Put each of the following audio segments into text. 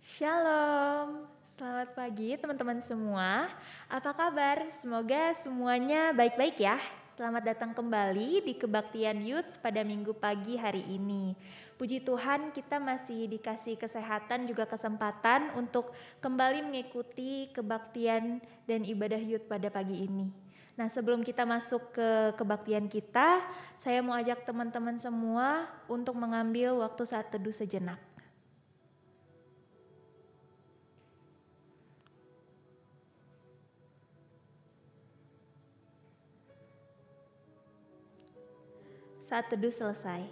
Shalom, selamat pagi teman-teman semua. Apa kabar? Semoga semuanya baik-baik ya. Selamat datang kembali di Kebaktian Youth pada minggu pagi hari ini. Puji Tuhan kita masih dikasih kesehatan juga kesempatan untuk kembali mengikuti kebaktian dan ibadah youth pada pagi ini. Nah, sebelum kita masuk ke kebaktian kita, saya mau ajak teman-teman semua untuk mengambil waktu saat teduh sejenak. Saat teduh selesai.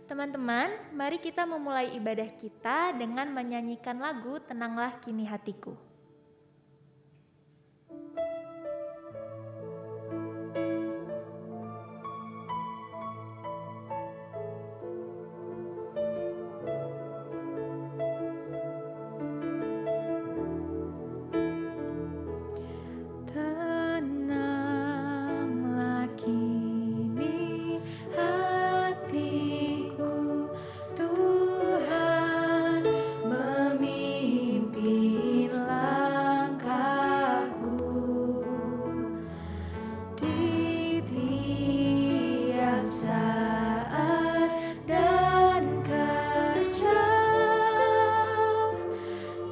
Teman-teman, mari kita memulai ibadah kita dengan menyanyikan lagu Tenanglah Kini Hatiku. Tenanglah kini hatiku, Tuhan memimpin langkahku di tiap saat dan kerja.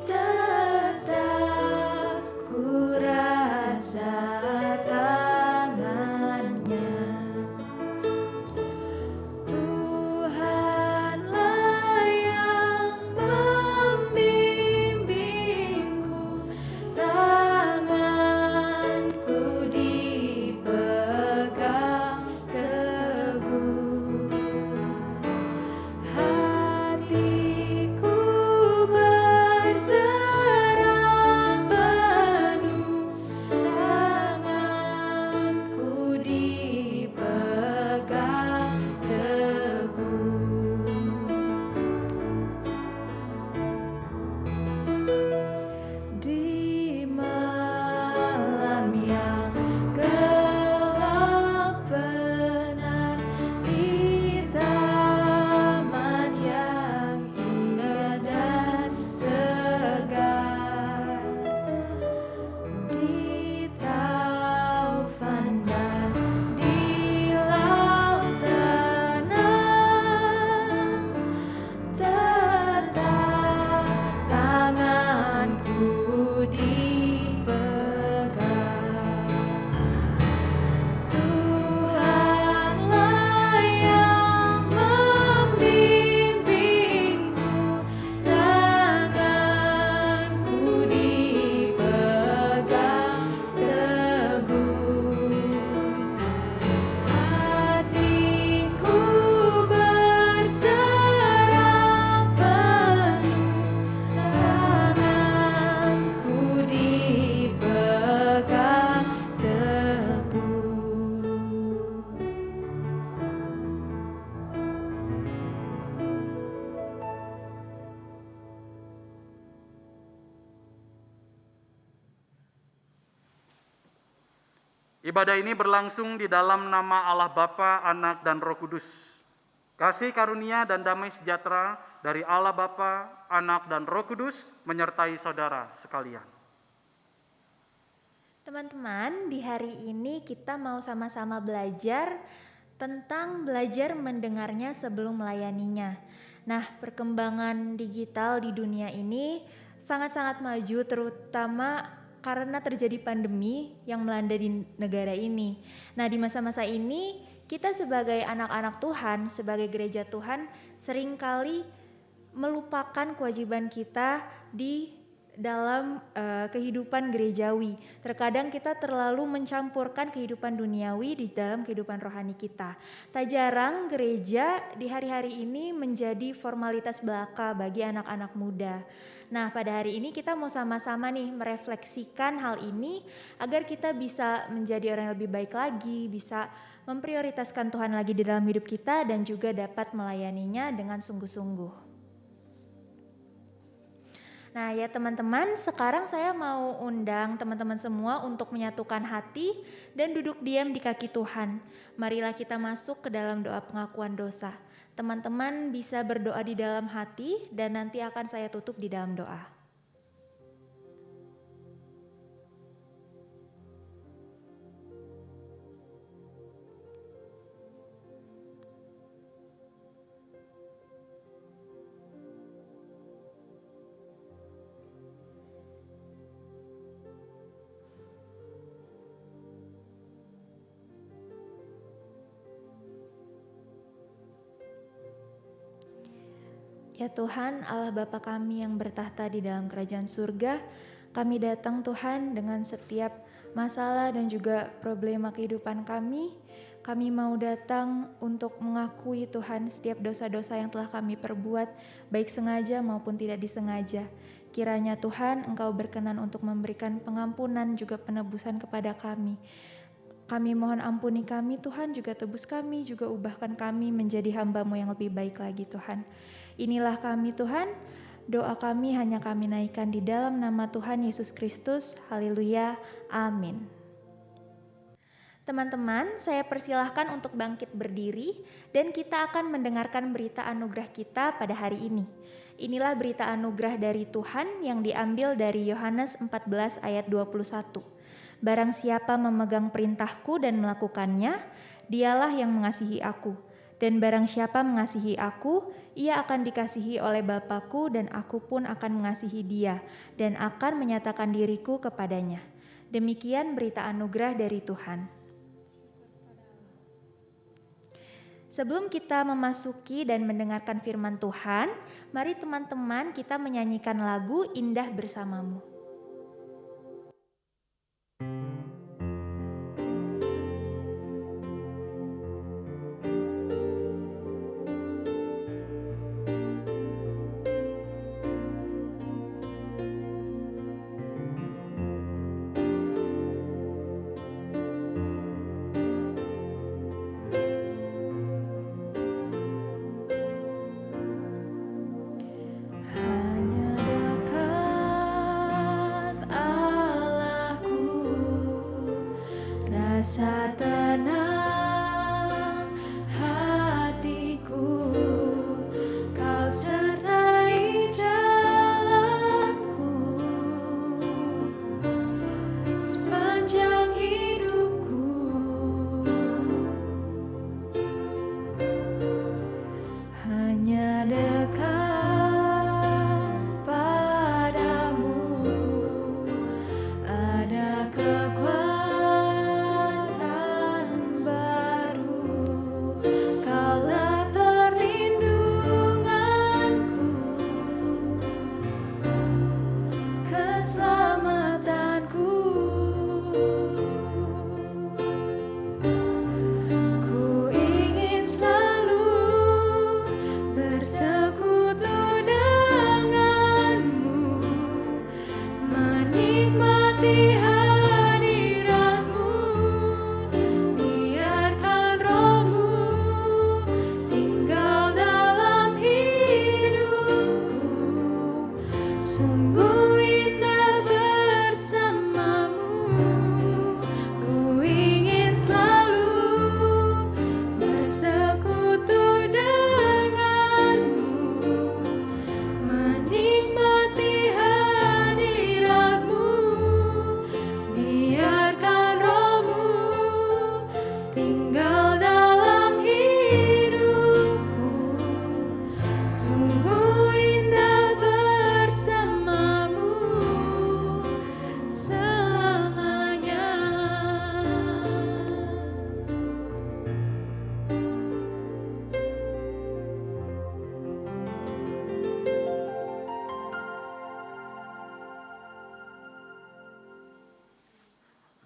Tetap ku rasa tangannya. Tuhanlah yang membimbingku, tanganku dipegang teguh. Hatiku berserah penuh, tanganku dipegang teguh. Di malam yang gelap benar, di taman yang indah dan segar, di taufan dan di laut tenang, tetap tanganku dipegang. Tuhanlah yang membimbingku, tanganku dipegang teguh. Hatiku berserah penuh, tanganku dipegang teguh. Ibadah ini berlangsung di dalam nama Allah Bapa, Anak, dan Roh Kudus. Kasih karunia dan damai sejahtera dari Allah Bapa, Anak, dan Roh Kudus menyertai saudara sekalian. Teman-teman, di hari ini kita mau sama-sama belajar tentang belajar mendengarnya sebelum melayaninya. Nah, perkembangan digital di dunia ini sangat-sangat maju, terutama karena terjadi pandemi yang melanda di negara ini. Nah, di masa-masa ini kita sebagai anak-anak Tuhan, sebagai gereja Tuhan, seringkali melupakan kewajiban kita di dalam kehidupan gerejawi. Terkadang kita terlalu mencampurkan kehidupan duniawi di dalam kehidupan rohani kita. Tak jarang gereja di hari-hari ini menjadi formalitas belaka bagi anak-anak muda. Nah, pada hari ini kita mau sama-sama nih merefleksikan hal ini agar kita bisa menjadi orang yang lebih baik lagi, bisa memprioritaskan Tuhan lagi di dalam hidup kita dan juga dapat melayaninya dengan sungguh-sungguh. Nah ya teman-teman, sekarang saya mau undang teman-teman semua untuk menyatukan hati dan duduk diam di kaki Tuhan. Marilah kita masuk ke dalam doa pengakuan dosa. Teman-teman bisa berdoa di dalam hati dan nanti akan saya tutup di dalam doa. Ya Tuhan, Allah Bapa kami yang bertahta di dalam kerajaan surga, kami datang Tuhan dengan setiap masalah dan juga problema kehidupan kami. Kami mau datang untuk mengakui Tuhan setiap dosa-dosa yang telah kami perbuat, baik sengaja maupun tidak disengaja. Kiranya Tuhan Engkau berkenan untuk memberikan pengampunan juga penebusan kepada kami. Kami mohon ampuni kami Tuhan, juga tebus kami, juga ubahkan kami menjadi hamba-Mu yang lebih baik lagi Tuhan. Inilah kami Tuhan, doa kami hanya kami naikkan di dalam nama Tuhan Yesus Kristus. Haleluya, amin. Teman-teman, saya persilahkan untuk bangkit berdiri dan kita akan mendengarkan berita anugerah kita pada hari ini. Inilah berita anugerah dari Tuhan yang diambil dari Yohanes 14 ayat 21. Barang siapa memegang perintahku dan melakukannya, dialah yang mengasihi aku. Dan barang siapa mengasihi aku, ia akan dikasihi oleh Bapa-Ku dan aku pun akan mengasihi dia dan akan menyatakan diriku kepadanya. Demikian berita anugerah dari Tuhan. Sebelum kita memasuki dan mendengarkan firman Tuhan, mari teman-teman kita menyanyikan lagu Indah Bersamamu. Rasa tenang hatiku, Kau sertai jalanku sepanjang hidupku. Hanya dekat padamu ada kekuatan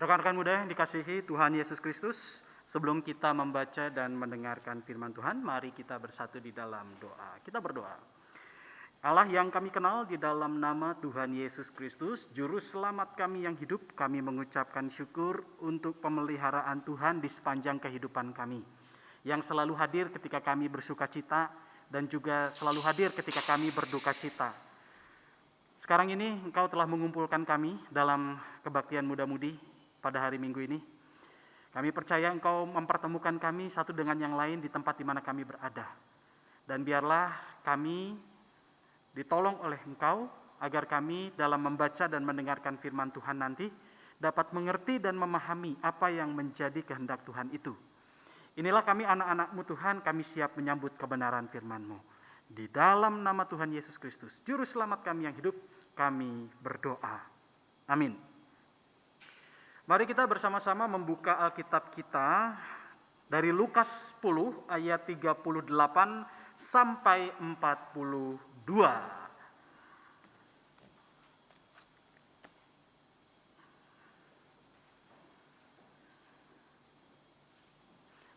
Rekan-rekan muda yang dikasihi Tuhan Yesus Kristus, sebelum kita membaca dan mendengarkan firman Tuhan, mari kita bersatu di dalam doa. Kita berdoa. Allah yang kami kenal, di dalam nama Tuhan Yesus Kristus, Juru Selamat kami yang hidup, kami mengucapkan syukur untuk pemeliharaan Tuhan di sepanjang kehidupan kami, yang selalu hadir ketika kami bersuka cita dan juga selalu hadir ketika kami berduka cita. Sekarang ini Engkau telah mengumpulkan kami dalam kebaktian muda-mudi pada hari Minggu ini. Kami percaya Engkau mempertemukan kami satu dengan yang lain di tempat di mana kami berada. Dan biarlah kami ditolong oleh Engkau agar kami dalam membaca dan mendengarkan firman Tuhan nanti dapat mengerti dan memahami apa yang menjadi kehendak Tuhan itu. Inilah kami anak-anak-Mu Tuhan, kami siap menyambut kebenaran firman-Mu. Di dalam nama Tuhan Yesus Kristus, Juru Selamat kami yang hidup, kami berdoa. Amin. Mari kita bersama-sama membuka Alkitab kita dari Lukas 10 ayat 38 sampai 42.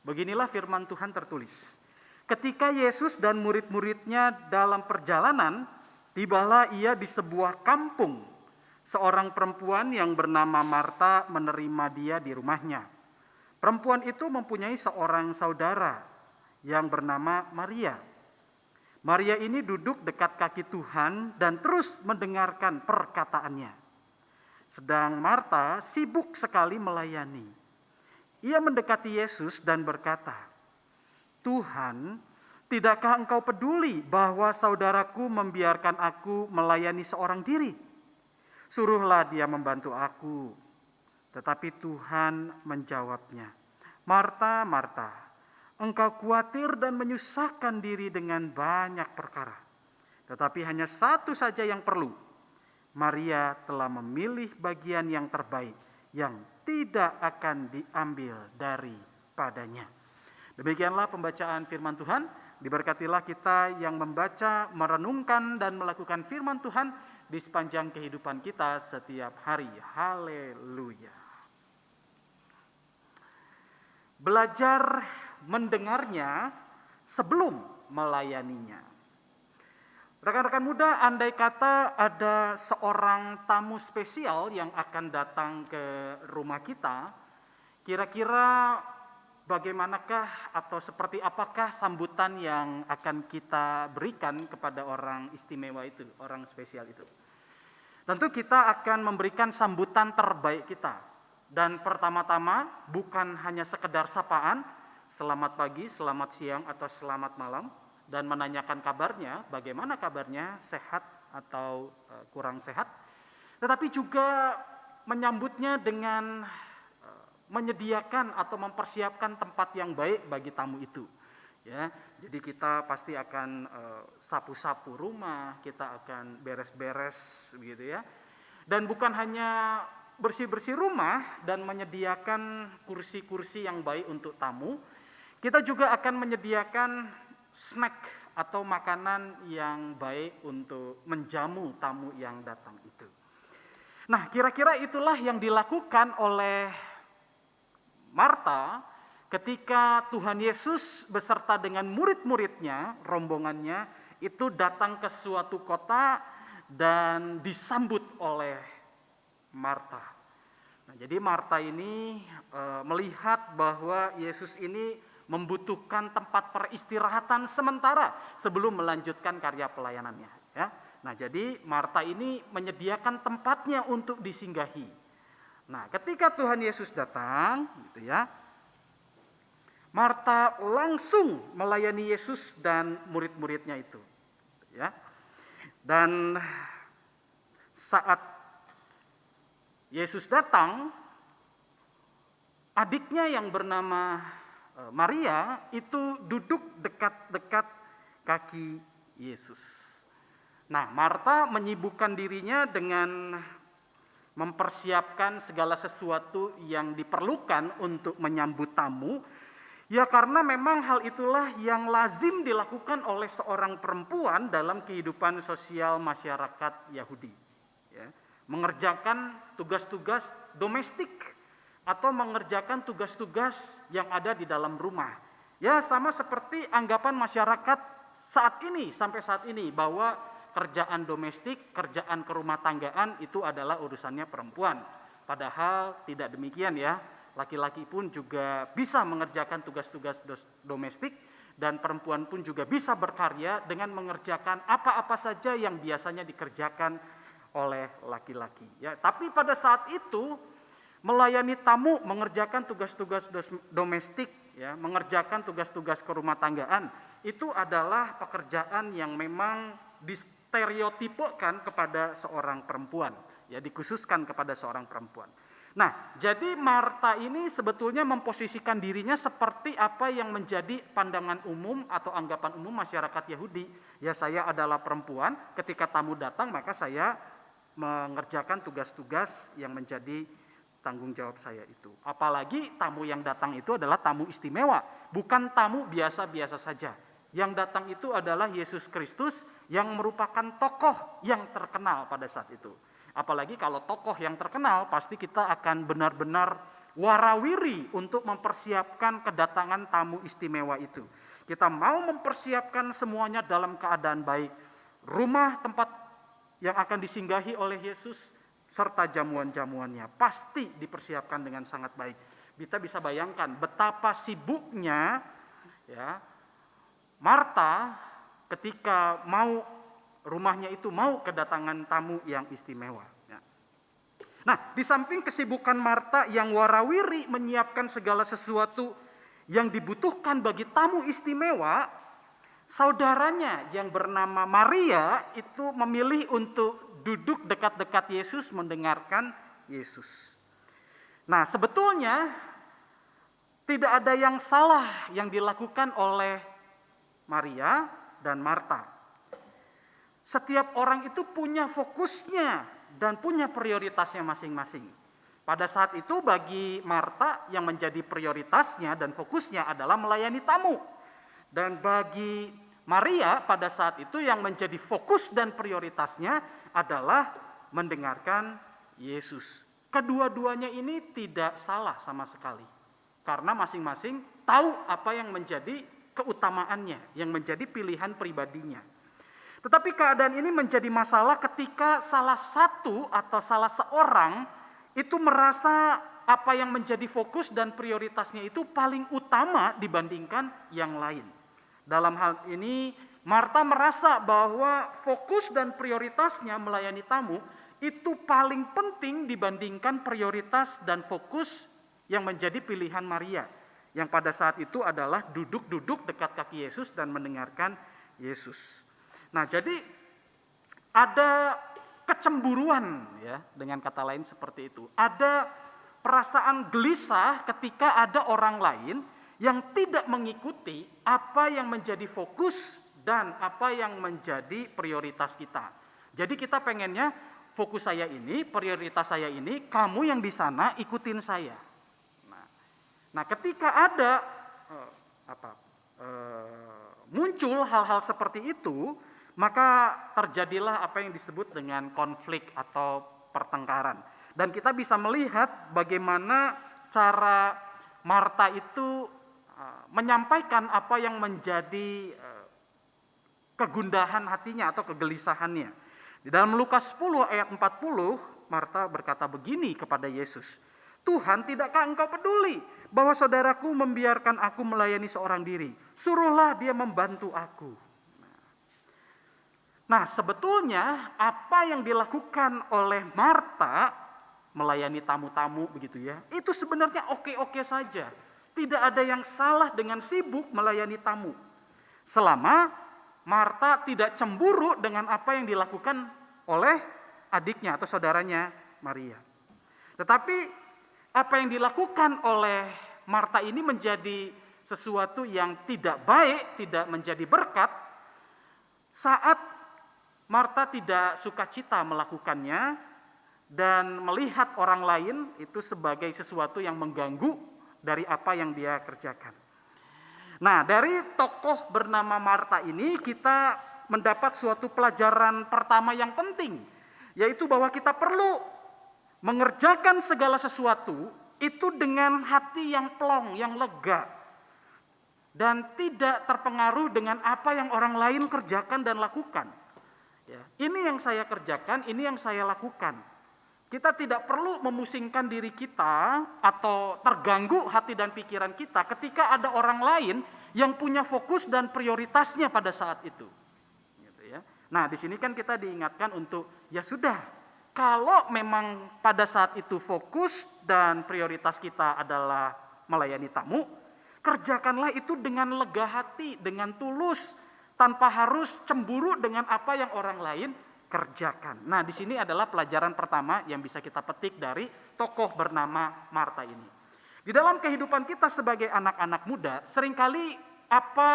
Beginilah firman Tuhan tertulis. Ketika Yesus dan murid-muridnya dalam perjalanan, tibalah ia di sebuah kampung. Seorang perempuan yang bernama Marta menerima dia di rumahnya. Perempuan itu mempunyai seorang saudara yang bernama Maria. Maria ini duduk dekat kaki Tuhan dan terus mendengarkan perkataannya. Sedang Marta sibuk sekali melayani. Ia mendekati Yesus dan berkata, "Tuhan, tidakkah Engkau peduli bahwa saudaraku membiarkan aku melayani seorang diri? Suruhlah dia membantu aku." Tetapi Tuhan menjawabnya, "Marta, Marta, engkau khawatir dan menyusahkan diri dengan banyak perkara. Tetapi hanya satu saja yang perlu. Maria telah memilih bagian yang terbaik, yang tidak akan diambil daripadanya." Demikianlah pembacaan firman Tuhan. Diberkatilah kita yang membaca, merenungkan, dan melakukan firman Tuhan di sepanjang kehidupan kita setiap hari. Haleluya. Belajar mendengarnya sebelum melayaninya. Rekan-rekan muda, andai kata ada seorang tamu spesial yang akan datang ke rumah kita, kira-kira bagaimanakah atau seperti apakah sambutan yang akan kita berikan kepada orang istimewa itu, orang spesial itu? Tentu kita akan memberikan sambutan terbaik kita. Dan pertama-tama bukan hanya sekedar sapaan, selamat pagi, selamat siang, atau selamat malam, dan menanyakan kabarnya, bagaimana kabarnya, sehat atau kurang sehat. Tetapi juga menyambutnya dengan menyediakan atau mempersiapkan tempat yang baik bagi tamu itu. Ya, jadi kita pasti akan sapu-sapu rumah, kita akan beres-beres begitu ya. Dan bukan hanya bersih-bersih rumah dan menyediakan kursi-kursi yang baik untuk tamu, kita juga akan menyediakan snack atau makanan yang baik untuk menjamu tamu yang datang itu. Nah, kira-kira itulah yang dilakukan oleh Marta ketika Tuhan Yesus beserta dengan murid-muridnya, rombongannya, itu datang ke suatu kota dan disambut oleh Marta. Nah, jadi Marta ini melihat bahwa Yesus ini membutuhkan tempat peristirahatan sementara sebelum melanjutkan karya pelayanannya. Ya. Nah, jadi Marta ini menyediakan tempatnya untuk disinggahi. Nah, ketika Tuhan Yesus datang, gitu ya, Marta langsung melayani Yesus dan murid-muridnya itu. Ya. Dan saat Yesus datang, adiknya yang bernama Maria itu duduk dekat-dekat kaki Yesus. Nah, Marta menyibukkan dirinya dengan mempersiapkan segala sesuatu yang diperlukan untuk menyambut tamu. Ya, karena memang hal itulah yang lazim dilakukan oleh seorang perempuan dalam kehidupan sosial masyarakat Yahudi. Ya, mengerjakan tugas-tugas domestik atau mengerjakan tugas-tugas yang ada di dalam rumah. Ya, sama seperti anggapan masyarakat saat ini, sampai saat ini, bahwa kerjaan domestik, kerjaan kerumah tanggaan itu adalah urusannya perempuan. Padahal tidak demikian ya, laki-laki pun juga bisa mengerjakan tugas-tugas domestik, dan perempuan pun juga bisa berkarya dengan mengerjakan apa-apa saja yang biasanya dikerjakan oleh laki-laki. Ya, tapi pada saat itu melayani tamu, mengerjakan tugas-tugas domestik, ya, mengerjakan tugas-tugas kerumah tanggaan, itu adalah pekerjaan yang memang distereotipekan kepada seorang perempuan, ya, dikhususkan kepada seorang perempuan. Nah, jadi Marta ini sebetulnya memposisikan dirinya seperti apa yang menjadi pandangan umum atau anggapan umum masyarakat Yahudi. Ya, saya adalah perempuan, ketika tamu datang maka saya mengerjakan tugas-tugas yang menjadi tanggung jawab saya itu. Apalagi tamu yang datang itu adalah tamu istimewa, bukan tamu biasa-biasa saja. Yang datang itu adalah Yesus Kristus yang merupakan tokoh yang terkenal pada saat itu. Apalagi kalau tokoh yang terkenal, pasti kita akan benar-benar warawiri untuk mempersiapkan kedatangan tamu istimewa itu. Kita mau mempersiapkan semuanya dalam keadaan baik. Rumah tempat yang akan disinggahi oleh Yesus serta jamuan-jamuannya pasti dipersiapkan dengan sangat baik. Kita bisa bayangkan betapa sibuknya, ya, Marta ketika rumahnya itu mau kedatangan tamu yang istimewa. Nah, di samping kesibukan Marta yang warawiri menyiapkan segala sesuatu yang dibutuhkan bagi tamu istimewa, saudaranya yang bernama Maria itu memilih untuk duduk dekat-dekat Yesus mendengarkan Yesus. Nah, sebetulnya tidak ada yang salah yang dilakukan oleh Maria dan Marta. Setiap orang itu punya fokusnya dan punya prioritasnya masing-masing. Pada saat itu bagi Marta yang menjadi prioritasnya dan fokusnya adalah melayani tamu. Dan bagi Maria pada saat itu yang menjadi fokus dan prioritasnya adalah mendengarkan Yesus. Kedua-duanya ini tidak salah sama sekali. Karena masing-masing tahu apa yang menjadi keutamaannya, yang menjadi pilihan pribadinya. Tetapi keadaan ini menjadi masalah ketika salah satu atau salah seorang itu merasa apa yang menjadi fokus dan prioritasnya itu paling utama dibandingkan yang lain. Dalam hal ini Marta merasa bahwa fokus dan prioritasnya melayani tamu itu paling penting dibandingkan prioritas dan fokus yang menjadi pilihan Maria, yang pada saat itu adalah duduk-duduk dekat kaki Yesus dan mendengarkan Yesus. Nah, jadi ada kecemburuan, ya, dengan kata lain seperti itu. Ada perasaan gelisah ketika ada orang lain yang tidak mengikuti apa yang menjadi fokus dan apa yang menjadi prioritas kita. Jadi kita pengennya fokus saya ini, prioritas saya ini, kamu yang di sana ikutin saya. Nah, ketika ada muncul hal-hal seperti itu, maka terjadilah apa yang disebut dengan konflik atau pertengkaran. Dan kita bisa melihat bagaimana cara Marta itu menyampaikan apa yang menjadi kegundahan hatinya atau kegelisahannya. Di dalam Lukas 10 ayat 40, Marta berkata begini kepada Yesus, "Tuhan, tidakkah engkau peduli bahwa saudaraku membiarkan aku melayani seorang diri? Suruhlah dia membantu aku." Nah, sebetulnya apa yang dilakukan oleh Marta melayani tamu-tamu begitu ya, itu sebenarnya oke-oke saja. Tidak ada yang salah dengan sibuk melayani tamu. Selama Marta tidak cemburu dengan apa yang dilakukan oleh adiknya atau saudaranya Maria. Tetapi apa yang dilakukan oleh Marta ini menjadi sesuatu yang tidak baik, tidak menjadi berkat saat Marta tidak sukacita melakukannya dan melihat orang lain itu sebagai sesuatu yang mengganggu dari apa yang dia kerjakan. Nah, dari tokoh bernama Marta ini kita mendapat suatu pelajaran pertama yang penting, yaitu bahwa kita perlu mengerjakan segala sesuatu itu dengan hati yang plong, yang lega, dan tidak terpengaruh dengan apa yang orang lain kerjakan dan lakukan. Ya, ini yang saya kerjakan, ini yang saya lakukan. Kita tidak perlu memusingkan diri kita atau terganggu hati dan pikiran kita ketika ada orang lain yang punya fokus dan prioritasnya pada saat itu. Gitu ya. Nah, di sini kan kita diingatkan untuk ya sudah, kalau memang pada saat itu fokus dan prioritas kita adalah melayani tamu, kerjakanlah itu dengan lega hati, dengan tulus, tanpa harus cemburu dengan apa yang orang lain kerjakan. Nah, di sini adalah pelajaran pertama yang bisa kita petik dari tokoh bernama Marta ini. Di dalam kehidupan kita sebagai anak-anak muda, seringkali apa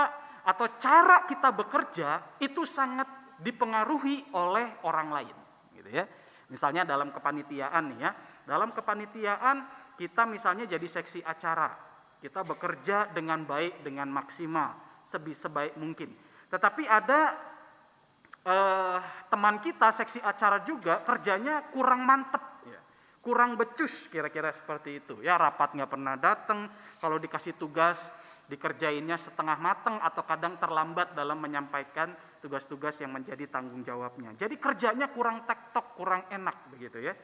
atau cara kita bekerja itu sangat dipengaruhi oleh orang lain, gitu ya. Misalnya dalam kepanitiaan nih ya, dalam kepanitiaan kita misalnya jadi seksi acara, kita bekerja dengan baik, dengan maksimal, sebaik mungkin. Tetapi ada teman kita seksi acara juga kerjanya kurang mantep, ya, kurang becus, kira-kira seperti itu. Ya, rapat nggak pernah datang, kalau dikasih tugas dikerjainnya setengah mateng atau kadang terlambat dalam menyampaikan tugas-tugas yang menjadi tanggung jawabnya. Jadi kerjanya kurang tektok, kurang enak begitu ya.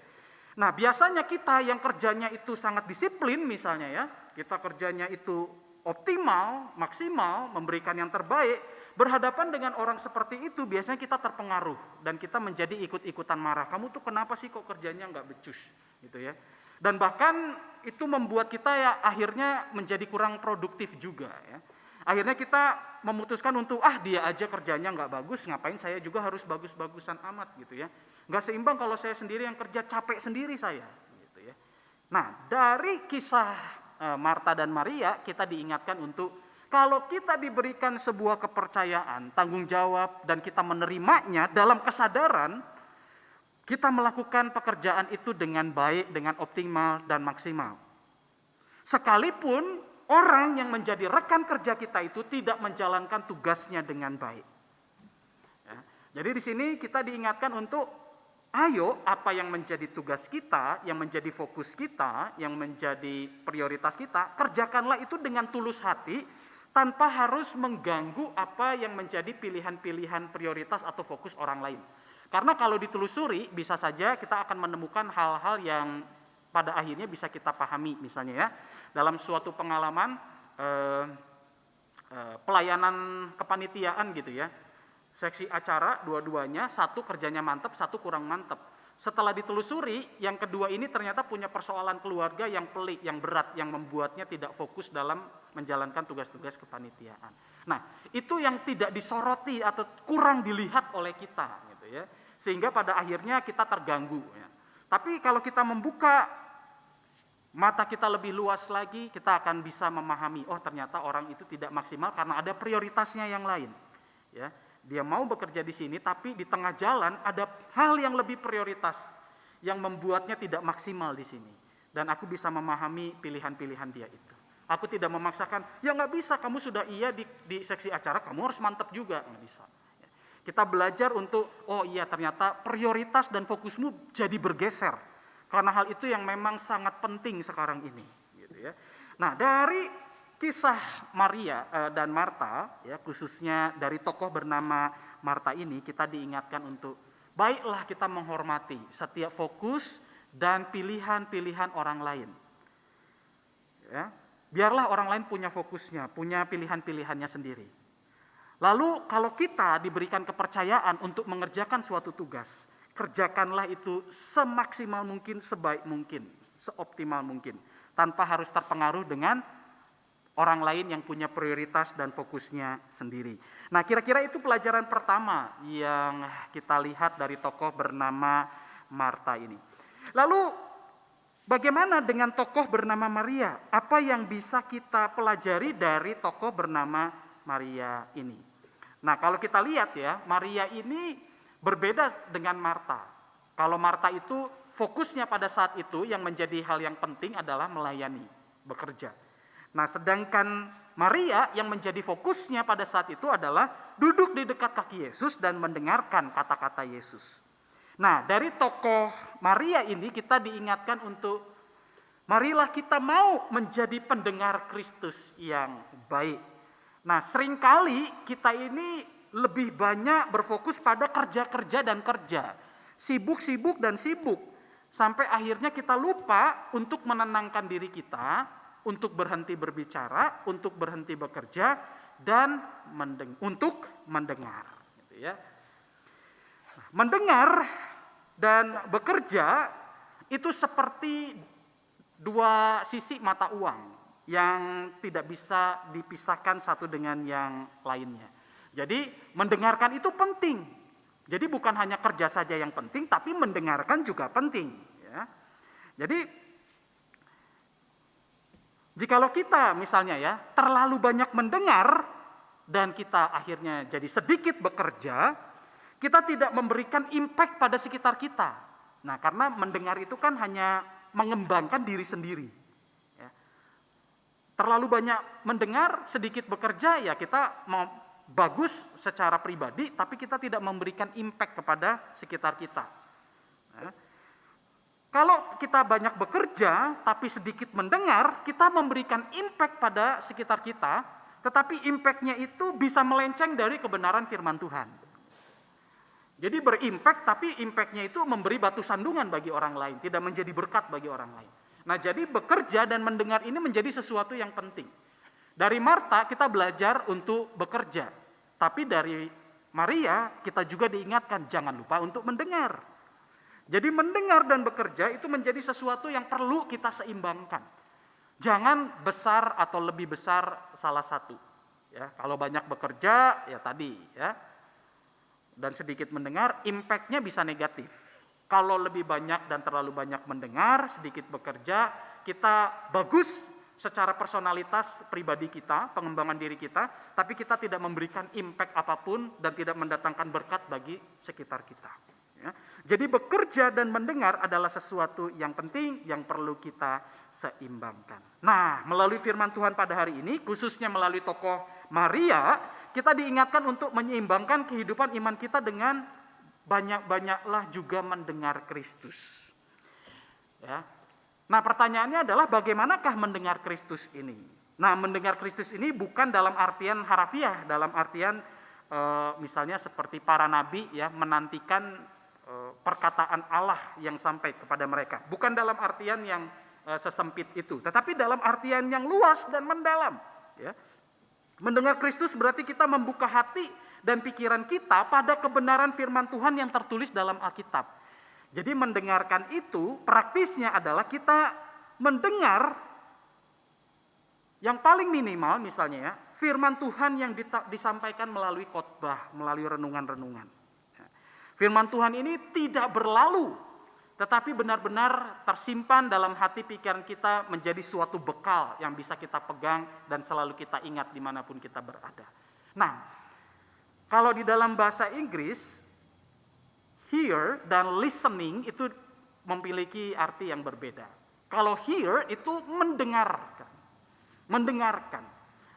Nah, biasanya kita yang kerjanya itu sangat disiplin misalnya ya, kita kerjanya itu optimal, maksimal, memberikan yang terbaik, berhadapan dengan orang seperti itu biasanya kita terpengaruh dan kita menjadi ikut-ikutan marah. Kamu tuh kenapa sih kok kerjanya nggak becus gitu ya. Dan bahkan itu membuat kita ya akhirnya menjadi kurang produktif juga ya. Akhirnya kita memutuskan untuk dia aja kerjanya nggak bagus, ngapain saya juga harus bagus-bagusan amat gitu ya. Nggak seimbang kalau saya sendiri yang kerja, capek sendiri saya gitu ya. Nah, dari kisah Marta dan Maria kita diingatkan untuk kalau kita diberikan sebuah kepercayaan, tanggung jawab dan kita menerimanya dalam kesadaran, kita melakukan pekerjaan itu dengan baik, dengan optimal dan maksimal. Sekalipun orang yang menjadi rekan kerja kita itu tidak menjalankan tugasnya dengan baik. Ya, jadi di sini kita diingatkan untuk ayo apa yang menjadi tugas kita, yang menjadi fokus kita, yang menjadi prioritas kita, kerjakanlah itu dengan tulus hati tanpa harus mengganggu apa yang menjadi pilihan-pilihan prioritas atau fokus orang lain. Karena kalau ditelusuri bisa saja kita akan menemukan hal-hal yang pada akhirnya bisa kita pahami. Misalnya ya, dalam suatu pengalaman pelayanan kepanitiaan gitu ya, seksi acara dua-duanya, satu kerjanya mantap, satu kurang mantap. Setelah ditelusuri, yang kedua ini ternyata punya persoalan keluarga yang pelik, yang berat, yang membuatnya tidak fokus dalam menjalankan tugas-tugas kepanitiaan. Nah, itu yang tidak disoroti atau kurang dilihat oleh kita, gitu ya. Sehingga pada akhirnya kita terganggu. Ya. Tapi kalau kita membuka mata kita lebih luas lagi, kita akan bisa memahami, oh ternyata orang itu tidak maksimal karena ada prioritasnya yang lain. Ya. Dia mau bekerja di sini, tapi di tengah jalan ada hal yang lebih prioritas yang membuatnya tidak maksimal di sini. Dan aku bisa memahami pilihan-pilihan dia itu. Aku tidak memaksakan, ya nggak bisa, kamu sudah di seksi acara, kamu harus mantap juga, nggak bisa. Kita belajar untuk, oh iya ternyata prioritas dan fokusmu jadi bergeser. Karena hal itu yang memang sangat penting sekarang ini. Gitu ya. Nah, dari kisah Maria dan Marta, ya, khususnya dari tokoh bernama Marta ini, kita diingatkan untuk baiklah kita menghormati setiap fokus dan pilihan-pilihan orang lain. Ya, biarlah orang lain punya fokusnya, punya pilihan-pilihannya sendiri. Lalu kalau kita diberikan kepercayaan untuk mengerjakan suatu tugas, kerjakanlah itu semaksimal mungkin, sebaik mungkin, seoptimal mungkin, tanpa harus terpengaruh dengan orang lain yang punya prioritas dan fokusnya sendiri. Nah, kira-kira itu pelajaran pertama yang kita lihat dari tokoh bernama Marta ini. Lalu bagaimana dengan tokoh bernama Maria? Apa yang bisa kita pelajari dari tokoh bernama Maria ini? Nah, kalau kita lihat ya, Maria ini berbeda dengan Marta. Kalau Marta itu fokusnya pada saat itu yang menjadi hal yang penting adalah melayani, bekerja. Nah, sedangkan Maria yang menjadi fokusnya pada saat itu adalah duduk di dekat kaki Yesus dan mendengarkan kata-kata Yesus. Nah, dari tokoh Maria ini kita diingatkan untuk marilah kita mau menjadi pendengar Kristus yang baik. Nah, seringkali kita ini lebih banyak berfokus pada kerja-kerja dan kerja. Sibuk-sibuk dan sibuk. Sampai akhirnya kita lupa untuk menenangkan diri kita, untuk berhenti berbicara, untuk berhenti bekerja, dan untuk mendengar. Gitu ya. Mendengar dan bekerja itu seperti dua sisi mata uang yang tidak bisa dipisahkan satu dengan yang lainnya. Jadi mendengarkan itu penting. Jadi bukan hanya kerja saja yang penting, tapi mendengarkan juga penting. Ya. Jadi jikalau kita misalnya ya terlalu banyak mendengar dan kita akhirnya jadi sedikit bekerja, kita tidak memberikan impact pada sekitar kita. Nah, karena mendengar itu kan hanya mengembangkan diri sendiri. Ya. Terlalu banyak mendengar, sedikit bekerja, ya kita mau bagus secara pribadi, tapi kita tidak memberikan impact kepada sekitar kita. Ya. Kalau kita banyak bekerja, tapi sedikit mendengar, kita memberikan impact pada sekitar kita, tetapi impact-nya itu bisa melenceng dari kebenaran firman Tuhan. Jadi berimpact, tapi impact-nya itu memberi batu sandungan bagi orang lain, tidak menjadi berkat bagi orang lain. Nah, jadi bekerja dan mendengar ini menjadi sesuatu yang penting. Dari Marta kita belajar untuk bekerja, tapi dari Maria kita juga diingatkan jangan lupa untuk mendengar. Jadi mendengar dan bekerja itu menjadi sesuatu yang perlu kita seimbangkan. Jangan besar atau lebih besar salah satu. Ya, kalau banyak bekerja ya tadi ya, dan sedikit mendengar, impact-nya bisa negatif. Kalau lebih banyak dan terlalu banyak mendengar, sedikit bekerja, kita bagus secara personalitas pribadi kita, pengembangan diri kita, tapi kita tidak memberikan impact apapun dan tidak mendatangkan berkat bagi sekitar kita. Ya. Jadi bekerja dan mendengar adalah sesuatu yang penting yang perlu kita seimbangkan. Nah, melalui firman Tuhan pada hari ini, khususnya melalui tokoh Maria, kita diingatkan untuk menyeimbangkan kehidupan iman kita dengan banyak-banyaklah juga mendengar Kristus. Ya. Nah, pertanyaannya adalah bagaimanakah mendengar Kristus ini? Nah, mendengar Kristus ini bukan dalam artian harafiah, dalam artian misalnya seperti para nabi ya menantikan perkataan Allah yang sampai kepada mereka. Bukan dalam artian yang sesempit itu, tetapi dalam artian yang luas dan mendalam. Ya. Mendengar Kristus berarti kita membuka hati dan pikiran kita pada kebenaran firman Tuhan yang tertulis dalam Alkitab. Jadi mendengarkan itu praktisnya adalah kita mendengar yang paling minimal misalnya ya, firman Tuhan yang disampaikan melalui khotbah, melalui renungan-renungan. Firman Tuhan ini tidak berlalu, tetapi benar-benar tersimpan dalam hati pikiran kita menjadi suatu bekal yang bisa kita pegang dan selalu kita ingat dimanapun kita berada. Nah, kalau di dalam bahasa Inggris, hear dan listening itu memiliki arti yang berbeda. Kalau hear itu mendengarkan.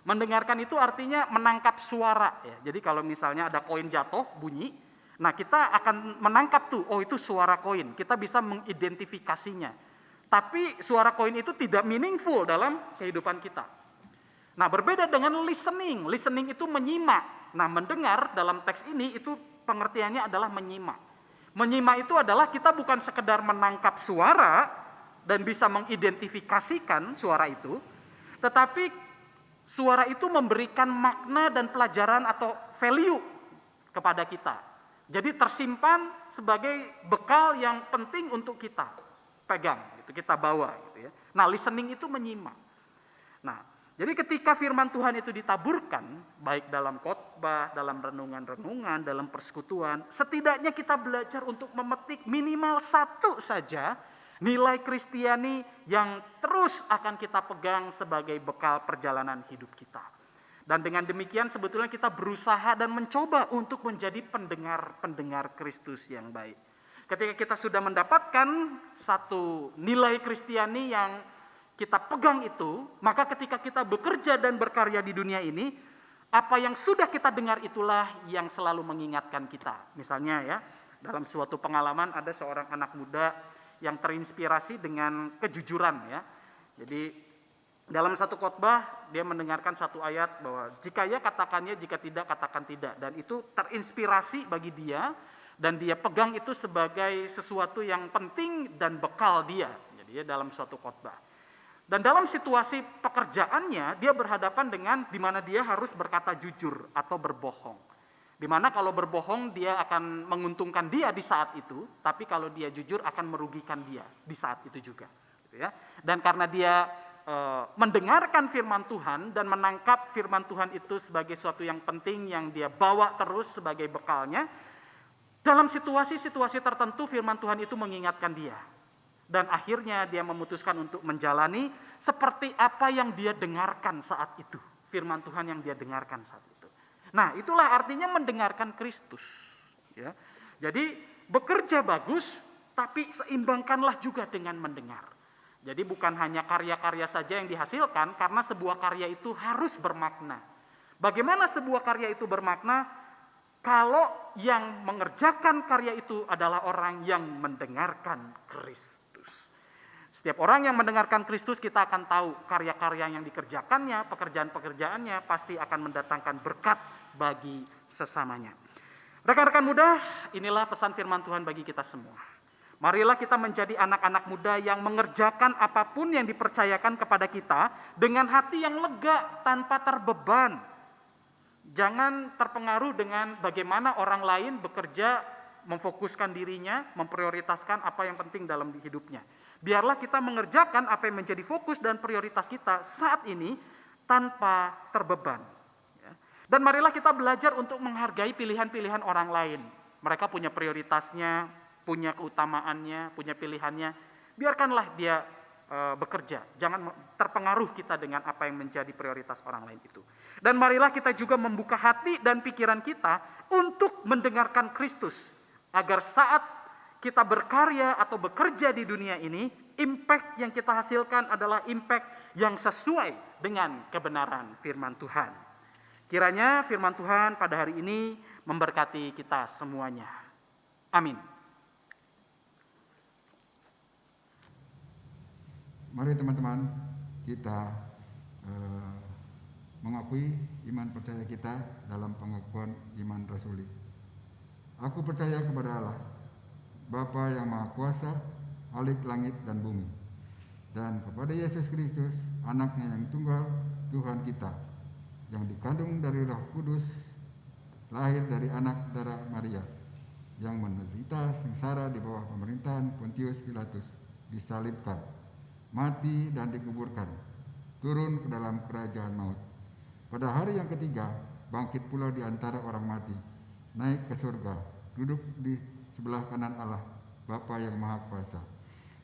Mendengarkan itu artinya menangkap suara. Ya. Jadi kalau misalnya ada koin jatuh bunyi, nah kita akan menangkap tuh, oh itu suara koin. Kita bisa mengidentifikasinya. Tapi suara koin itu tidak meaningful dalam kehidupan kita. Nah berbeda dengan listening. Listening itu menyimak. Nah mendengar dalam teks ini itu pengertiannya adalah menyimak. Menyimak itu adalah kita bukan sekedar menangkap suara dan bisa mengidentifikasikan suara itu. Tetapi suara itu memberikan makna dan pelajaran atau value kepada kita. Jadi tersimpan sebagai bekal yang penting untuk kita pegang, gitu, kita bawa. Gitu ya. Nah, listening itu menyimak. Nah, jadi ketika firman Tuhan itu ditaburkan, baik dalam khotbah, dalam renungan-renungan, dalam persekutuan, setidaknya kita belajar untuk memetik minimal satu saja nilai Kristiani yang terus akan kita pegang sebagai bekal perjalanan hidup kita. Dan dengan demikian sebetulnya kita berusaha dan mencoba untuk menjadi pendengar Kristus yang baik. Ketika kita sudah mendapatkan satu nilai Kristiani yang kita pegang itu, maka ketika kita bekerja dan berkarya di dunia ini, apa yang sudah kita dengar itulah yang selalu mengingatkan kita. Misalnya ya, dalam suatu pengalaman ada seorang anak muda yang terinspirasi dengan kejujuran ya. Jadi dalam satu khotbah dia mendengarkan satu ayat bahwa jika ya katakannya, jika tidak katakan tidak, dan itu terinspirasi bagi dia dan dia pegang itu sebagai sesuatu yang penting dan bekal dia. Jadi ya dalam suatu khotbah. Dan dalam situasi pekerjaannya dia berhadapan dengan di mana dia harus berkata jujur atau berbohong. Di mana kalau berbohong dia akan menguntungkan dia di saat itu, tapi kalau dia jujur akan merugikan dia di saat itu juga. Gitu ya. Dan karena dia mendengarkan firman Tuhan dan menangkap firman Tuhan itu sebagai suatu yang penting yang dia bawa terus sebagai bekalnya, dalam situasi-situasi tertentu firman Tuhan itu mengingatkan dia. Dan akhirnya dia memutuskan untuk menjalani seperti apa yang dia dengarkan saat itu. Firman Tuhan yang dia dengarkan saat itu. Nah, itulah artinya mendengarkan Kristus. Ya. Jadi bekerja bagus, tapi seimbangkanlah juga dengan mendengar. Jadi bukan hanya karya-karya saja yang dihasilkan, karena sebuah karya itu harus bermakna. Bagaimana sebuah karya itu bermakna? Kalau yang mengerjakan karya itu adalah orang yang mendengarkan Kristus. Setiap orang yang mendengarkan Kristus, kita akan tahu karya-karya yang dikerjakannya, pekerjaan-pekerjaannya pasti akan mendatangkan berkat bagi sesamanya. Rekan-rekan muda, inilah pesan firman Tuhan bagi kita semua. Marilah kita menjadi anak-anak muda yang mengerjakan apapun yang dipercayakan kepada kita dengan hati yang lega tanpa terbeban. Jangan terpengaruh dengan bagaimana orang lain bekerja, memfokuskan dirinya, memprioritaskan apa yang penting dalam hidupnya. Biarlah kita mengerjakan apa yang menjadi fokus dan prioritas kita saat ini tanpa terbeban. Dan marilah kita belajar untuk menghargai pilihan-pilihan orang lain. Mereka punya prioritasnya, punya keutamaannya, punya pilihannya. Biarkanlah dia bekerja. Jangan terpengaruh kita dengan apa yang menjadi prioritas orang lain itu. Dan marilah kita juga membuka hati dan pikiran kita untuk mendengarkan Kristus. Agar saat kita berkarya atau bekerja di dunia ini, impact yang kita hasilkan adalah impact yang sesuai dengan kebenaran firman Tuhan. Kiranya firman Tuhan pada hari ini memberkati kita semuanya. Amin. Mari teman-teman kita mengakui iman percaya kita dalam pengakuan iman rasuli. Aku percaya kepada Allah, Bapa yang Maha Kuasa, Khalik langit dan bumi, dan kepada Yesus Kristus, anaknya yang tunggal, Tuhan kita, yang dikandung dari Roh Kudus, lahir dari anak darah Maria, yang menderita sengsara di bawah pemerintahan Pontius Pilatus, disalibkan, mati dan dikuburkan, turun ke dalam kerajaan maut. Pada hari yang ketiga, bangkit pula di antara orang mati, naik ke surga, duduk di sebelah kanan Allah, Bapa yang Maha Kuasa.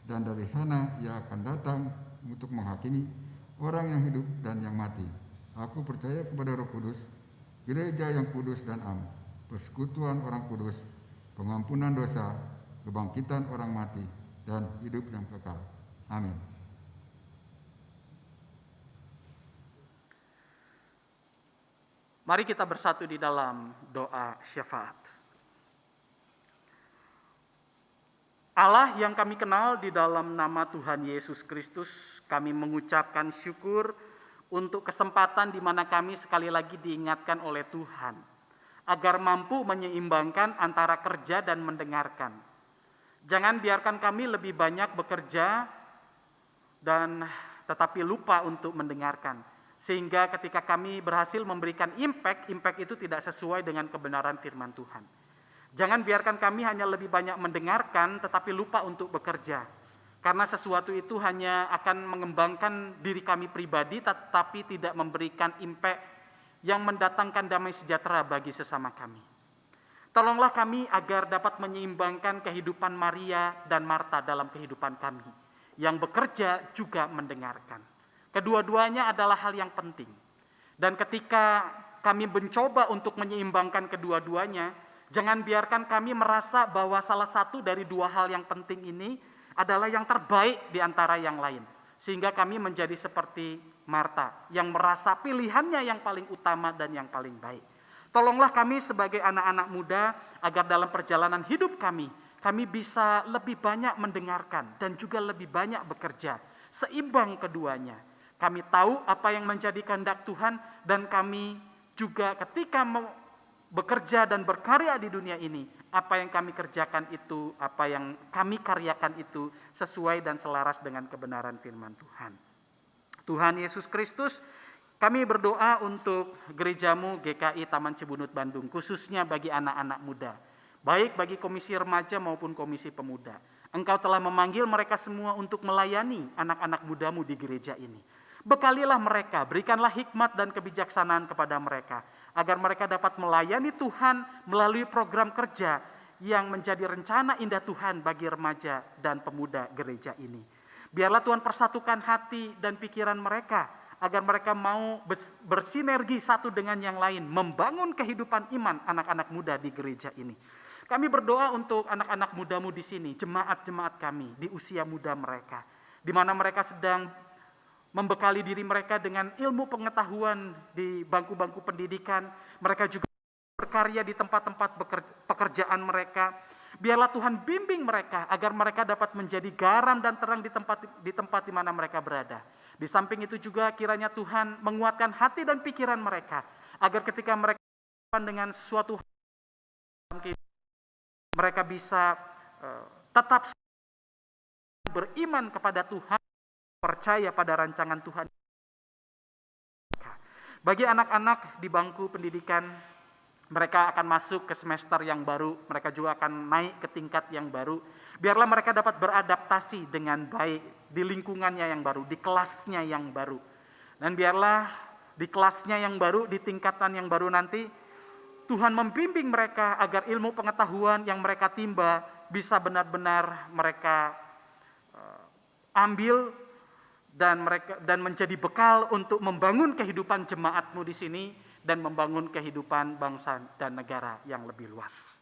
Dan dari sana ia akan datang untuk menghakimi orang yang hidup dan yang mati. Aku percaya kepada Roh Kudus, gereja yang kudus dan am, persekutuan orang kudus, pengampunan dosa, kebangkitan orang mati, dan hidup yang kekal. Amin. Mari kita bersatu di dalam doa syafaat. Allah yang kami kenal, di dalam nama Tuhan Yesus Kristus, kami mengucapkan syukur untuk kesempatan di mana kami sekali lagi diingatkan oleh Tuhan, agar mampu menyeimbangkan antara kerja dan mendengarkan. Jangan biarkan kami lebih banyak bekerja dan tetapi lupa untuk mendengarkan. Sehingga ketika kami berhasil memberikan impact itu tidak sesuai dengan kebenaran firman Tuhan. Jangan biarkan kami hanya lebih banyak mendengarkan tetapi lupa untuk bekerja. Karena sesuatu itu hanya akan mengembangkan diri kami pribadi tetapi tidak memberikan impact yang mendatangkan damai sejahtera bagi sesama kami. Tolonglah kami agar dapat menyeimbangkan kehidupan Maria dan Marta dalam kehidupan kami, yang bekerja juga mendengarkan. Kedua-duanya adalah hal yang penting. Dan ketika kami mencoba untuk menyeimbangkan kedua-duanya, jangan biarkan kami merasa bahwa salah satu dari dua hal yang penting ini adalah yang terbaik di antara yang lain. Sehingga kami menjadi seperti Marta, yang merasa pilihannya yang paling utama dan yang paling baik. Tolonglah kami sebagai anak-anak muda, agar dalam perjalanan hidup kami bisa lebih banyak mendengarkan dan juga lebih banyak bekerja. Seimbang keduanya. Kami tahu apa yang menjadi kehendak Tuhan, dan kami juga ketika bekerja dan berkarya di dunia ini, apa yang kami kerjakan itu, apa yang kami karyakan itu sesuai dan selaras dengan kebenaran firman Tuhan. Tuhan Yesus Kristus, Kami berdoa untuk gerejamu GKI Taman Cibunut Bandung, khususnya bagi anak-anak muda, baik bagi komisi remaja maupun komisi pemuda. Engkau telah memanggil mereka semua untuk melayani anak-anak mudamu di gereja ini. Bekalilah mereka, berikanlah hikmat dan kebijaksanaan kepada mereka, agar mereka dapat melayani Tuhan melalui program kerja yang menjadi rencana indah Tuhan bagi remaja dan pemuda gereja ini. Biarlah Tuhan persatukan hati dan pikiran mereka, agar mereka mau bersinergi satu dengan yang lain, membangun kehidupan iman anak-anak muda di gereja ini. Kami berdoa untuk anak-anak mudamu di sini, jemaat-jemaat kami di usia muda mereka, di mana mereka sedang membekali diri mereka dengan ilmu pengetahuan di bangku-bangku pendidikan. Mereka juga berkarya di tempat-tempat pekerjaan mereka. Biarlah Tuhan bimbing mereka agar mereka dapat menjadi garam dan terang di tempat di mana mereka berada. Di samping itu juga kiranya Tuhan menguatkan hati dan pikiran mereka, agar ketika mereka dengan suatu mereka bisa tetap beriman kepada Tuhan, percaya pada rancangan Tuhan. Bagi anak-anak di bangku pendidikan, mereka akan masuk ke semester yang baru, mereka juga akan naik ke tingkat yang baru. Biarlah mereka dapat beradaptasi dengan baik di lingkungannya yang baru, di kelasnya yang baru. Dan biarlah di kelasnya yang baru, di tingkatan yang baru nanti, Tuhan membimbing mereka agar ilmu pengetahuan yang mereka timba bisa benar-benar mereka ambil dan menjadi bekal untuk membangun kehidupan jemaatmu di sini dan membangun kehidupan bangsa dan negara yang lebih luas.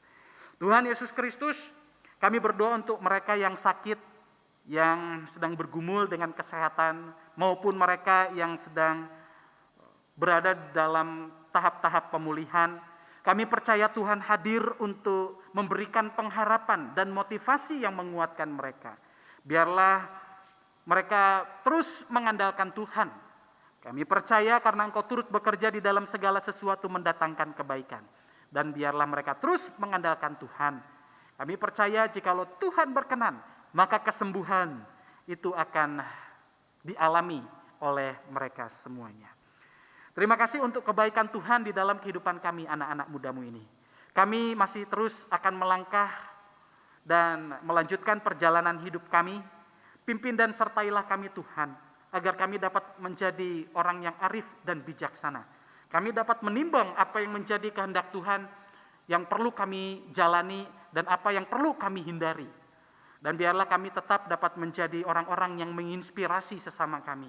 Tuhan Yesus Kristus, kami berdoa untuk mereka yang sakit, yang sedang bergumul dengan kesehatan, maupun mereka yang sedang berada dalam tahap-tahap pemulihan. Kami percaya Tuhan hadir untuk memberikan pengharapan dan motivasi yang menguatkan mereka. Biarlah mereka terus mengandalkan Tuhan. Kami percaya karena Engkau turut bekerja di dalam segala sesuatu mendatangkan kebaikan. Dan biarlah mereka terus mengandalkan Tuhan. Kami percaya jikalau Tuhan berkenan, maka kesembuhan itu akan dialami oleh mereka semuanya. Terima kasih untuk kebaikan Tuhan di dalam kehidupan kami anak-anak mudamu ini. Kami masih terus akan melangkah dan melanjutkan perjalanan hidup kami. Pimpin dan sertailah kami Tuhan, agar kami dapat menjadi orang yang arif dan bijaksana. Kami dapat menimbang apa yang menjadi kehendak Tuhan yang perlu kami jalani dan apa yang perlu kami hindari. Dan biarlah kami tetap dapat menjadi orang-orang yang menginspirasi sesama kami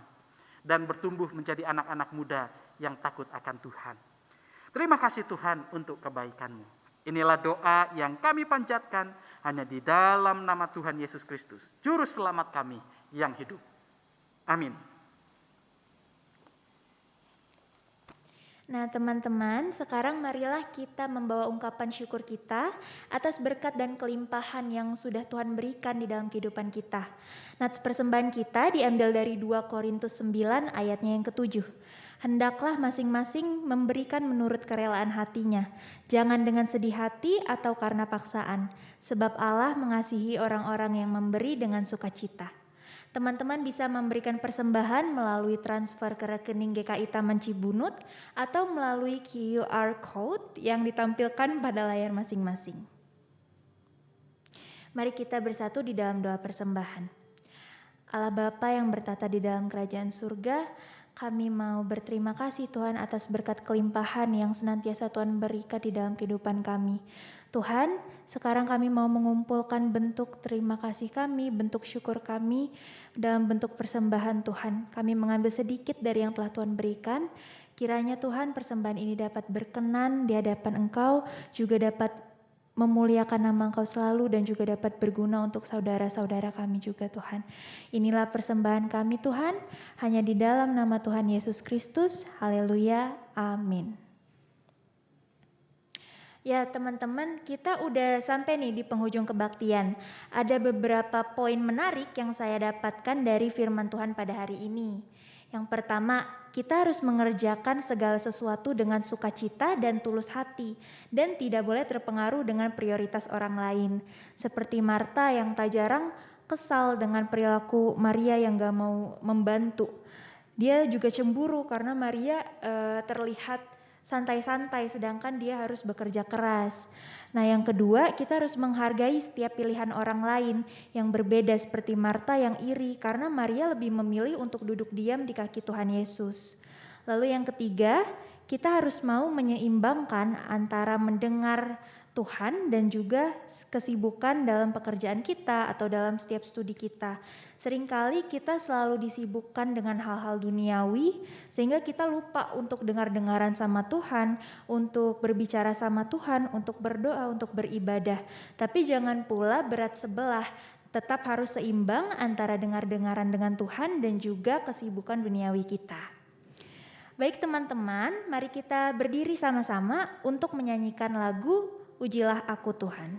dan bertumbuh menjadi anak-anak muda yang takut akan Tuhan. Terima kasih Tuhan untuk kebaikan-Mu. Inilah doa yang kami panjatkan hanya di dalam nama Tuhan Yesus Kristus, Juru Selamat kami yang hidup. Amin. Nah teman-teman, sekarang marilah kita membawa ungkapan syukur kita atas berkat dan kelimpahan yang sudah Tuhan berikan di dalam kehidupan kita. Nats persembahan kita diambil dari 2 Korintus 9 ayatnya yang ke-7. Hendaklah masing-masing memberikan menurut kerelaan hatinya, jangan dengan sedih hati atau karena paksaan, sebab Allah mengasihi orang-orang yang memberi dengan sukacita. Teman-teman bisa memberikan persembahan melalui transfer ke rekening GKI Taman Cibunut atau melalui QR Code yang ditampilkan pada layar masing-masing. Mari kita bersatu di dalam doa persembahan. Allah Bapa yang bertata di dalam kerajaan surga, kami mau berterima kasih Tuhan atas berkat kelimpahan yang senantiasa Tuhan berikan di dalam kehidupan kami. Tuhan, sekarang kami mau mengumpulkan bentuk terima kasih kami, bentuk syukur kami dalam bentuk persembahan Tuhan. Kami mengambil sedikit dari yang telah Tuhan berikan. Kiranya Tuhan persembahan ini dapat berkenan di hadapan Engkau, juga dapat memuliakan nama Engkau selalu dan juga dapat berguna untuk saudara-saudara kami juga Tuhan. Inilah persembahan kami Tuhan, hanya di dalam nama Tuhan Yesus Kristus. Haleluya, amin. Ya teman-teman, kita udah sampai nih di penghujung kebaktian. Ada beberapa poin menarik yang saya dapatkan dari firman Tuhan pada hari ini. Yang pertama, kita harus mengerjakan segala sesuatu dengan sukacita dan tulus hati, dan tidak boleh terpengaruh dengan prioritas orang lain. Seperti Marta yang tak jarang kesal dengan perilaku Maria yang gak mau membantu. Dia juga cemburu karena Maria terlihat santai-santai sedangkan dia harus bekerja keras. Nah, yang kedua, kita harus menghargai setiap pilihan orang lain yang berbeda seperti Marta yang iri karena Maria lebih memilih untuk duduk diam di kaki Tuhan Yesus. Lalu yang ketiga, kita harus mau menyeimbangkan antara mendengar Tuhan dan juga kesibukan dalam pekerjaan kita atau dalam setiap studi kita. Seringkali kita selalu disibukkan dengan hal-hal duniawi sehingga kita lupa untuk dengar-dengaran sama Tuhan, untuk berbicara sama Tuhan, untuk berdoa, untuk beribadah. Tapi jangan pula berat sebelah, tetap harus seimbang antara dengar-dengaran dengan Tuhan dan juga kesibukan duniawi kita. Baik teman-teman, mari kita berdiri sama-sama untuk menyanyikan lagu Ujilah Aku Tuhan.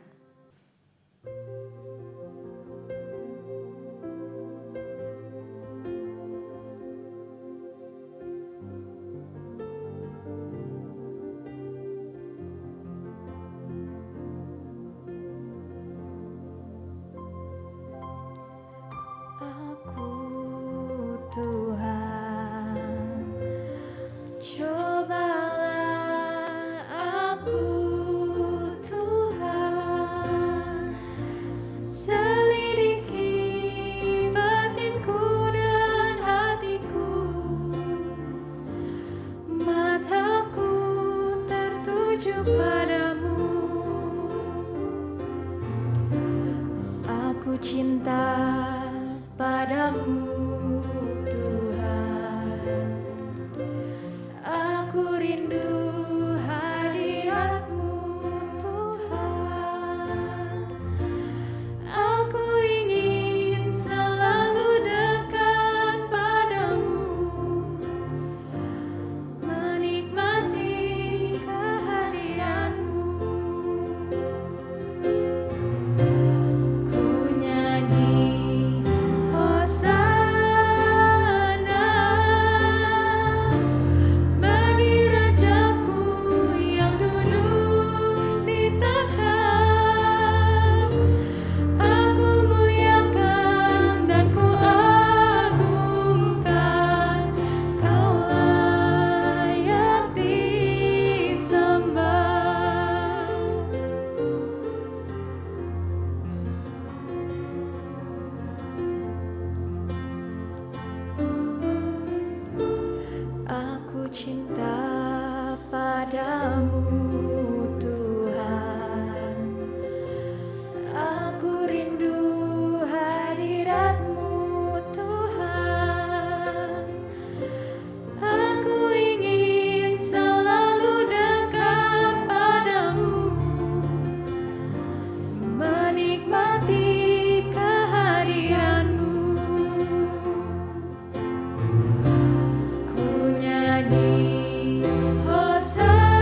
Aku Tuhan, cobalah aku Tuhan, selidiki batinku dan hatiku, mataku tertuju padamu, aku cinta padamu Tuhan, aku rindu hadirat-Mu Tuhan, aku ingin selalu dekat padamu, menikmati kehadiran-Mu. Ku nyanyi Hosana bagi Rajaku yang duduk di tahta. Aku muliakan dan ku agungkan, Kau layak disembah. Aku cinta padamu Tuhan, aku rindu hadirat-Mu Tuhan, aku ingin selalu dekat padamu, menikmati kehadiran-Mu. Ku nyanyi Hosana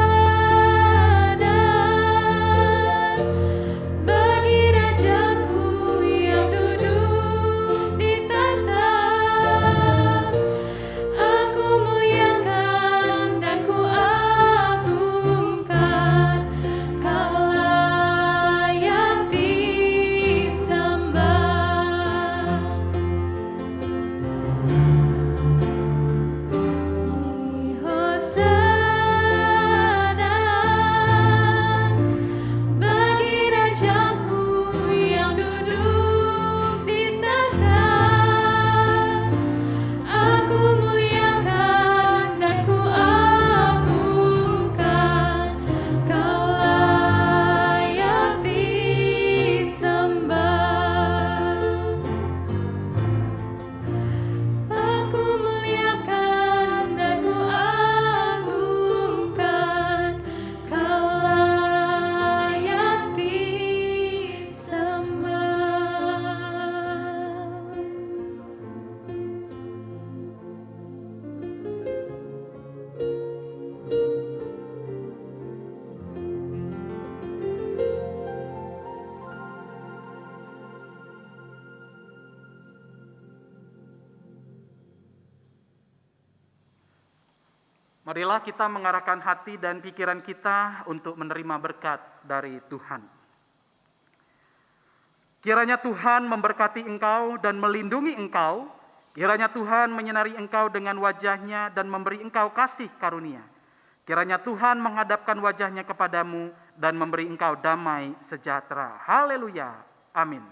bagi Rajaku yang duduk di tahta. Aku muliakan dan ku agungkan, Kau layak disembah. Hosana bagi Rajaku yang duduk di tahta. Aku muliakan dan ku agungkan, Kau layak disembah. Aku muliakan dan ku agungkan, Kau layak Marilah kita mengarahkan hati dan pikiran kita untuk menerima berkat dari Tuhan. Kiranya Tuhan memberkati engkau dan melindungi engkau. Kiranya Tuhan menyinari engkau dengan wajah-Nya dan memberi engkau kasih karunia. Kiranya Tuhan menghadapkan wajah-Nya kepadamu dan memberi engkau damai sejahtera. Haleluya. Amin.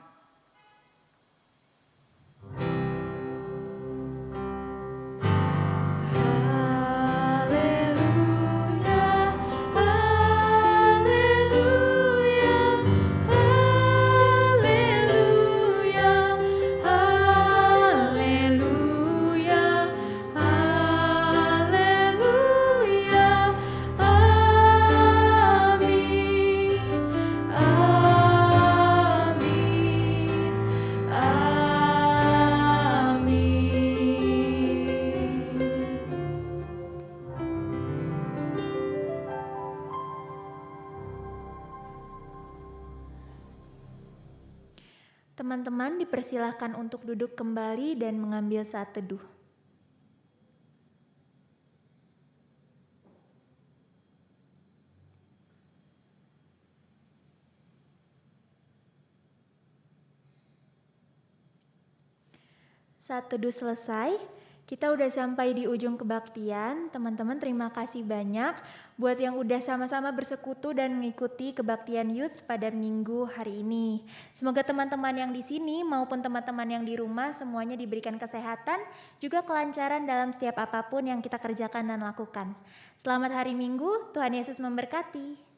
Teman-teman dipersilahkan untuk duduk kembali dan mengambil saat teduh. Saat teduh selesai, kita udah sampai di ujung kebaktian. Teman-teman terima kasih banyak buat yang udah sama-sama bersekutu dan mengikuti kebaktian youth pada minggu hari ini. Semoga teman-teman yang di sini maupun teman-teman yang di rumah semuanya diberikan kesehatan, juga kelancaran dalam setiap apapun yang kita kerjakan dan lakukan. Selamat hari Minggu, Tuhan Yesus memberkati.